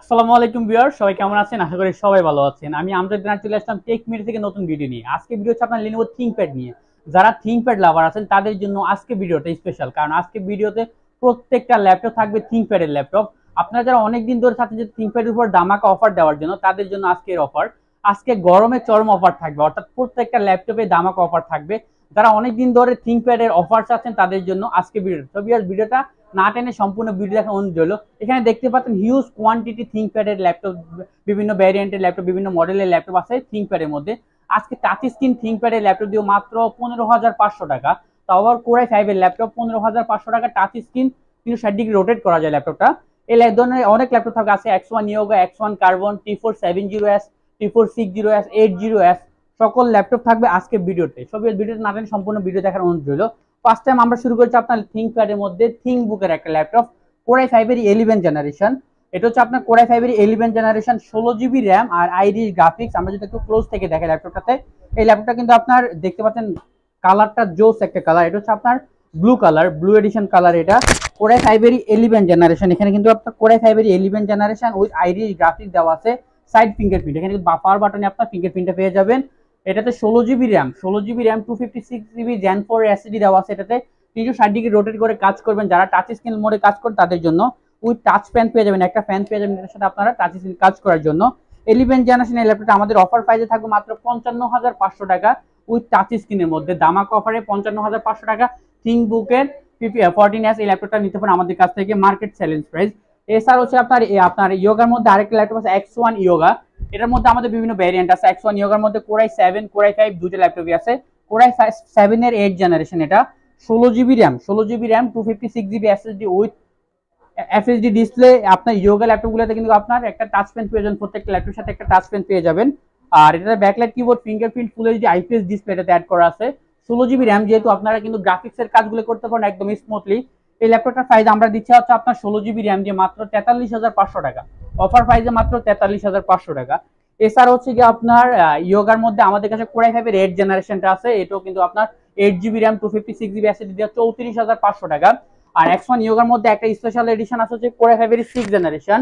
আসসালামু আলাইকুম ভিউয়ার, সবাই কেমন আছেন? আশা করি সবাই ভালো আছেন। আমি আমজাদ দিনার চলে আসলাম টেক মিডিয়া থেকে নতুন ভিডিও নিয়ে। আজকে ভিডিও হচ্ছে আপনার Lenovo ThinkPad নিয়ে। যারা ThinkPad লাভার আছেন তাদের জন্য আজকে ভিডিওটা স্পেশাল, কারণ আজকে ভিডিওতে প্রত্যেকটা ল্যাপটপ থাকবে ThinkPad এর ল্যাপটপ। আপনারা যারা অনেক দিন ধরে চাচ্ছেন যে ThinkPad এর উপর ধামাকা অফার দেওয়ার জন্য, তাদের জন্য আজকের অফার। আজকে গরমে চরম অফার থাকবে, অর্থাৎ প্রত্যেকটা ল্যাপটপে ধামাকা অফার থাকবে। যারা অনেক দিন ধরে ThinkPad এর অফার চাচ্ছেন তাদের জন্য আজকে ভিডিও। তো ভিডিওটা না টেনে সম্পূর্ণ ভিডিও দেখা অনুরোধ রইল। এখানে দেখতে পাচ্ছেন হিউজ কোয়ান্টিটি ThinkPad এর ল্যাপটপ, বিভিন্ন ভ্যারিয়েন্টের ল্যাপটপ, বিভিন্ন মডেলের ল্যাপটপ আছে ThinkPad এর মধ্যে। আজকে টাচ স্ক্রিন ThinkPad এর ল্যাপটপ দিও মাত্র 15,500 টাকা। তাও আবার কোরাই 5 এর ল্যাপটপ 15,500 টাকা, টাচ স্ক্রিন 360 ডিগ্রি রোটেট করা যায় ল্যাপটপটা। এই ধরনের অনেক ল্যাপটপ থাকবে, আছে X1 Yoga, X1 Carbon, T470S, T460S, 80S, সকল ল্যাপটপ থাকবে আজকে ভিডিওতে। সব ভিডিওতে না টেনে সম্পূর্ণ ভিডিও দেখার অনুরোধ রইল। ফার্স্ট টাইম আমরা শুরু করছি আপনার ThinkPad এর মধ্যে ThinkBook এর একটা ল্যাপটপ, কোরাই 5 এর 11 জেনারেশন। এটা হচ্ছে আপনার কোরাই 5 এর 11 জেনারেশন, 16 জিবি র্যাম আর আইরিশ গ্রাফিক্স। আমরা যদি একটু ক্লোজ থেকে দেখি ল্যাপটপটাতে, এই ল্যাপটপটা কিন্তু আপনার দেখতে পাচ্ছেন কালারটা জোস একটা কালার। এটা হচ্ছে আপনার blue colour, blue addition colour. এটা কোরাই 5 এর 11 জেনারেশন। এখানে কিন্তু আপনার কোরাই 5 এর 11 জেনারেশন উইথ আইরিশ গ্রাফিক্স দেওয়া আছে, সাইড ফিঙ্গারপ্রিন্ট। এখানে কিন্তু পাওয়ার বাটনে আপনার ফিঙ্গারপ্রিন্টটা পেয়ে যাবেন। এটাতে 16 GB RAM, 16 GB RAM, 256 GB Gen 4 SSD দেওয়া আছে। এটাতে 360 ডিগ্রি রোটেট করে কাজ করবেন। যারা টাচ স্ক্রিন মোডে কাজ করেন তাদের জন্য উইথ টাচ প্যান পেয়ে যাবেন, একটা ফ্যান পেয়ে যাবেন এটার সাথে আপনারা টাচ স্ক্রিন কাজ করার জন্য। 11 জেনারেশন এই ল্যাপটপটা আমাদের অফার প্রাইসে থাকবে মাত্র 55,500 টাকা উইথ টাচ স্ক্রিনের মধ্যে। দামাক অফারে 55,500 টাকা থিংকবুকের 14S এই ল্যাপটপটা নিতে পারেন আমাদের কাছ থেকে, মার্কেট চ্যালেঞ্জ প্রাইস। এছাড়া হচ্ছে আপনার ইয়োগার মধ্যে আরেকটা ল্যাপটপ আছে X1 Yoga। এটার মধ্যে আমাদের বিভিন্ন ভ্যারিয়েন্ট আছে। X1 Yogaর মধ্যে কোরাই 7, কোরাই 5 দুটো ল্যাপটপই আছে। কোরাই 7 এর 8 জেনারেশন, এটা 16 GB RAM, 16 GB RAM, 256 GB SSD with FSD display. আপনার ইয়োগা ল্যাপটপগুলোতে কিন্তু আপনার একটা টাচ পেন পেয়ে যাবেন, প্রত্যেকটা ল্যাপটপের সাথে একটা টাচ পেন পেয়ে যাবেন। আর এটাতে backlight keyboard, fingerprint, full HD IPS display এটাতে অ্যাড করা আছে। 16 জিবি র্যাম, যেহেতু আপনারা কিন্তু গ্রাফিক্সের কাজগুলো করতে পারেন একদম স্মুথলি। এই ল্যাপটপটার প্রাইস আমরা দিচ্ছি হচ্ছে আপনার 16 জিবি র্যাম দিয়ে মাত্র 43,500 টাকা, অফার প্রাইসে মাত্র 43,500 টাকা। এছাড়া হচ্ছে কি আপনার ইয়োগার মধ্যে আমাদের কাছে কোরাই 5 এর 8 জেনারেশনটা আছে। এটাও কিন্তু আপনার 8 জিবি র্যাম, 256 জিবি এসএসডি দিয়ে 34,500 টাকা। আর X1 Yogaর মধ্যে একটা স্পেশাল এডিশন আছে হচ্ছে কোরাই 5 এর 6 জেনারেশন।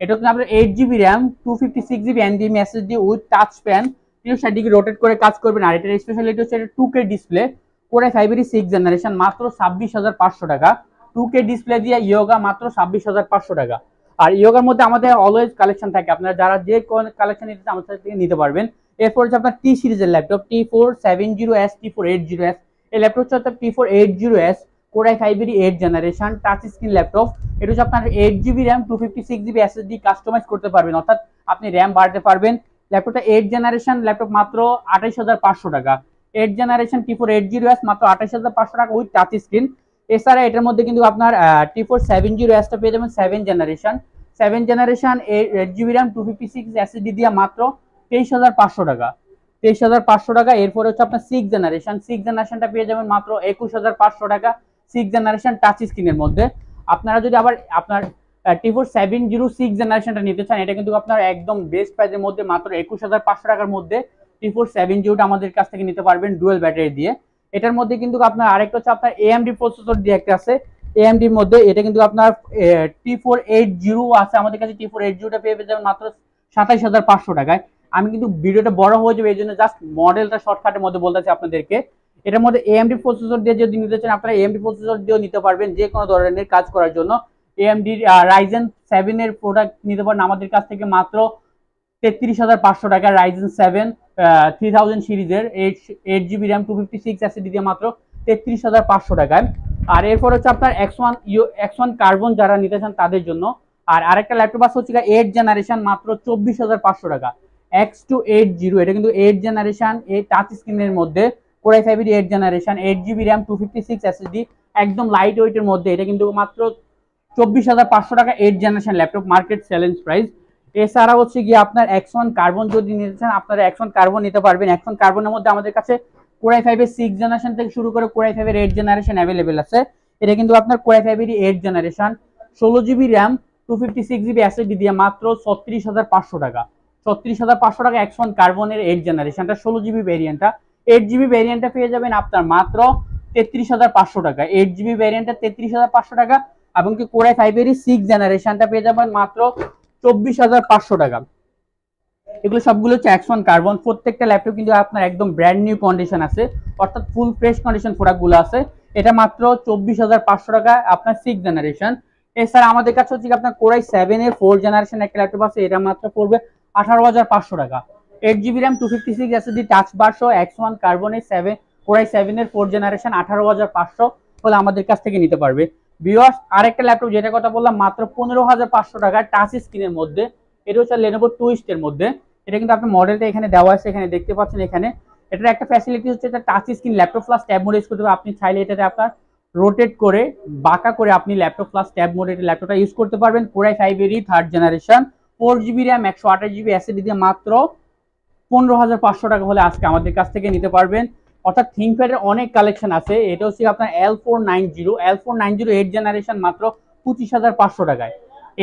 এটা কিন্তু আপনার 8 GB RAM, 256 GB NVMe SSD with touch pan, 360 degree rotate করে কাজ করবেন। আর এটার স্পেশালিটি হচ্ছে এটা 2K ডিসপ্লে, কোরাই 5 এর 6 জেনারেশন, মাত্র 26,500 টাকা। 2K ডিসপ্লে দিয়ে ইয়োগা মাত্র 26,500 টাকা। আর ইয়োগার মধ্যে আমাদের অলওয়েজ কালেকশন থাকে, আপনারা যারা যে কোন কালেকশন নিতে আমাদের থেকে নিতে পারবেন। এরপর হচ্ছে আপনার টি সিরিজের ল্যাপটপ T470S, T480S। এই ল্যাপটপ হচ্ছে আপনার T480S, কোরাই 5 এর 8 জেনারেশন, টাচ স্ক্রিন ল্যাপটপ। এটা হচ্ছে আপনার 8 GB RAM, 256 GB SSD customise করতে পারবেন, অর্থাৎ আপনি র্যাম বাড়াতে পারবেন। ল্যাপটপটা 8 জেনারেশন ল্যাপটপ, মাত্র 28,500 টাকা। 8 জেনারেশন T480S মাত্র 28,500 টাকা উইথ টাচ স্ক্রিন। এছাড়া এটার মধ্যে কিন্তু আপনার T470S টা পেয়ে যাবেন 7 generation. 7 generation 8 GB RAM, 256 SSD দিয়ে মাত্র 23,500 টাকা, 23,500 টাকা। এরপর হচ্ছে আপনার 6 জেনারেশন, 6 জেনারেশনটা পেয়ে যাবেন মাত্র 21,500 টাকা, 6 জেনারেশন টাচ স্ক্রিনের মধ্যে। আপনারা যদি আবার আপনার T470 6 জেনারেশনটা নিতে চান, এটা কিন্তু আপনার একদম বেস্ট প্রাইসের মধ্যে মাত্র 21,500 টাকার মধ্যে T470টা আমাদের কাছ থেকে নিতে পারবেন ডুয়েল ব্যাটারি দিয়ে। এটার মধ্যে কিন্তু আপনার আরেকটা হচ্ছে আপনার AMD প্রসেসর দিয়ে একটা আছে AMD এর মধ্যে। এটা কিন্তু আপনার T480 আছে আমাদের কাছে, T480টা পেয়ে যাবেন মাত্র 27,500 টাকায়। আমি কিন্তু ভিডিওটা বড় হয়ে যাবে এই জন্য জাস্ট মডেলটা শর্টকাটের মধ্যে বলতেছি আপনাদেরকে। এটার মধ্যে AMD প্রসেসর দিয়ে যদি নিতে চান, আপনারা AMD প্রসেসর দিয়েও নিতে পারবেন যে কোনো ধরনের কাজ করার জন্য। AMD Ryzen 7 এর প্রোডাক্ট নিতে পারেন আমাদের কাছ থেকে মাত্র 33,500 টাকা। Ryzen 7 3000 সিরিজের 8 জিবি র্যাম, 256 এসএসডি দিয়ে মাত্র 33,500 টাকায়। আর এরপর হচ্ছে আপনার X1 কার্বন যারা নিতে চান তাদের জন্য। আর আরেকটা ল্যাপটপ আছে হচ্ছে 8 জেনারেশন, মাত্র 24,500 টাকা, X280। এটা কিন্তু 8 জেনারেশন, এই টাচ স্ক্রিনের মধ্যে, কোরাই 5 এর 8 জেনারেশন, 8 জিবি র্যাম, 256 এসএসডি, একদম লাইট ওয়েটের মধ্যে। এটা কিন্তু মাত্র 24,500 টাকা 8 generation laptop, market challenge price. এছাড়া হচ্ছে গিয়ে আপনার X1 কার্বন যদি নিতে চান, আপনারা X1 কার্বন নিতে পারবেন। X1 কার্বনের মধ্যে আমাদের কাছে কোরাই 5 এর 6 জেনারেশন থেকে শুরু করে কোরাই 5 এর 8 জেনারেশন অ্যাভেলেবেল আছে। এটা কিন্তু আপনার কোরাই 5 এর 8 generation, 16 GB RAM, 256 GB SSD দিয়ে মাত্র 36,500 টাকা, 36,500 টাকা X1 কার্বনের 8 জেনারেশনটা, 16 জিবি ভ্যারিয়েন্টটা। 8 জিবি ভ্যারিয়েন্টটা পেয়ে যাবেন আপনার মাত্র 33,500 টাকা, 8 জিবি ভ্যারিয়েন্টটা 33,500 টাকা। এবং কি কোরাই 5 এর 6 জেনারেশনটা পেয়ে যাবেন মাত্র 24,500 টাকা। এগুলো সবগুলো হচ্ছে X1 কার্বন। প্রত্যেকটা ল্যাপটপ কিন্তু আপনার একদম ব্র্যান্ড নিউ কন্ডিশন আছে, অর্থাৎ ফুল ফ্রেশ কন্ডিশন প্রোডাক্টগুলো আছে। এটা মাত্র 24,500 টাকা, আপনার 6 জেনারেশন। এছাড়া আমাদের কাছে হচ্ছে আপনার কোরাই 7 এর 4 জেনারেশন একটা ল্যাপটপ আছে, এটা মাত্র পড়বে 18,500 টাকা। 8GB র্যাম 256 এসএসডি টাচ বার সহ X1 কার্বনের 7 কোরাই 7 এর 4 জেনারেশন 18,500 হলে আমাদের কাছ থেকে নিতে পারবে। ভিউয়ার্স, আরেকটা ল্যাপটপ যেটা কথা বললাম মাত্র 15,500 টাকা টাচ স্ক্রিনের মধ্যে, এটা হচ্ছে Lenovo Twist এর মধ্যে। এটা কিন্তু আপনার মডেলটা এখানে দেওয়া আছে, এখানে দেখতে পাচ্ছেন। এখানে এটার একটা ফ্যাসিলিটি হচ্ছে এটা touch screen laptop plus tab mode use করতে পারবেন। আপনি চাইলে এটাতে আপনার রোটেট করে বাঁকা করে আপনি ল্যাপটপ প্লাস ট্যাব মোডে ল্যাপটপটা ইউজ করতে পারবেন। কোরাই 5 এরই 3rd generation 4GB RAM 128GB SSD দিয়ে মাত্র 15,500 টাকা হলে আজকে আমাদের কাছ থেকে নিতে পারবেন। অর্থাৎ থিংকপ্যাডের অনেক কালেকশন আছে। এটা হচ্ছে আপনার L490 8 জেনারেশন মাত্র 25,500 টাকায়।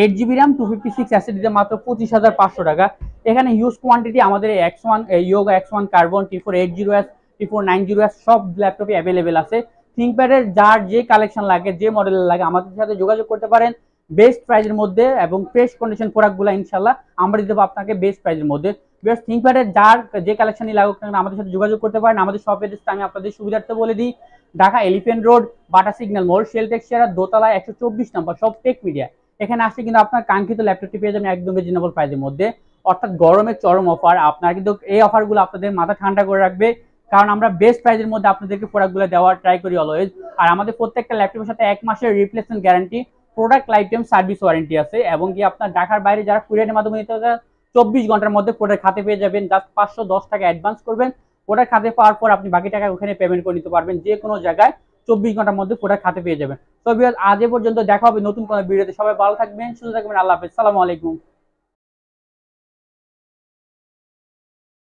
8GB র্যাম 256 এসএসডি দিয়ে মাত্র 25,500 টাকা। এখানে হিউজ কোয়ান্টিটি আমাদের X1 yoga X1 carbon T480S T490S সব ল্যাপটপে অ্যাভেলেবেল আছে। থিংকপ্যাডের যার যে কালেকশন লাগে, যে মডেলের লাগে, আমাদের সাথে যোগাযোগ করতে পারেন বেস্ট প্রাইজের মধ্যে, এবং ফ্রেশ কন্ডিশন প্রোডাক্টগুলো ইনশাল্লাহ আমরা দিতে পারবো আপনাকে বেস্ট প্রাইজের মধ্যে। বেস্ট থিংকপ্যাডের যার যে কালেকশনই লাগুক না আমাদের সাথে যোগাযোগ করতে পারেন। আমাদের শপ অ্যাড্রেসটা আমি আপনাদের সুবিধার্থে বলে দিই, ঢাকা এলিফ্যান্ট রোড, বাটা সিগন্যাল মোড়, শেল টেক্সচার, দোতলায় 124 নম্বর, সব টেক মিডিয়া। এখানে আসলে কিন্তু আপনার কাঙ্ক্ষিত ল্যাপটপটি পেয়ে যাবেন একদম রিজনেবল প্রাইসের মধ্যে, অর্থাৎ গরমের চরম অফার। আপনার কিন্তু এই অফারগুলো আপনাদের মাথা ঠান্ডা করে রাখবে, কারণ আমরা বেস্ট প্রাইসের মধ্যে আপনাদেরকে প্রোডাক্টগুলো দেওয়ার ট্রাই করি অলওয়েজ। আর আমাদের প্রত্যেকটা ল্যাপটপের সাথে 1 মাসের replacement guarantee, product life time service warranty আছে। এবং কি আপনার ঢাকার বাইরে যারা কুরিয়ারের মাধ্যমে নিতে চান 24 ঘন্টার মধ্যে প্রোডাক্ট হাতে পেয়ে যাবেন। জাস্ট 510 টাকা অ্যাডভান্স করবেন, প্রোডাক্ট হাতে পাওয়ার পর আপনি বাকি টাকা ওখানে পেমেন্ট করে নিতে পারবেন। যে কোনো জায়গায় 24 ঘন্টার মধ্যে প্রোডাক্ট হাতে পেয়ে যাবেন। তো ভিউয়ার্স, আজ এ পর্যন্ত, দেখা হবে নতুন কোনো ভিডিওতে। সবাই ভালো থাকবেন, সুস্থ থাকবেন, আল্লাহ হাফেজ, সালামু আলাইকুম।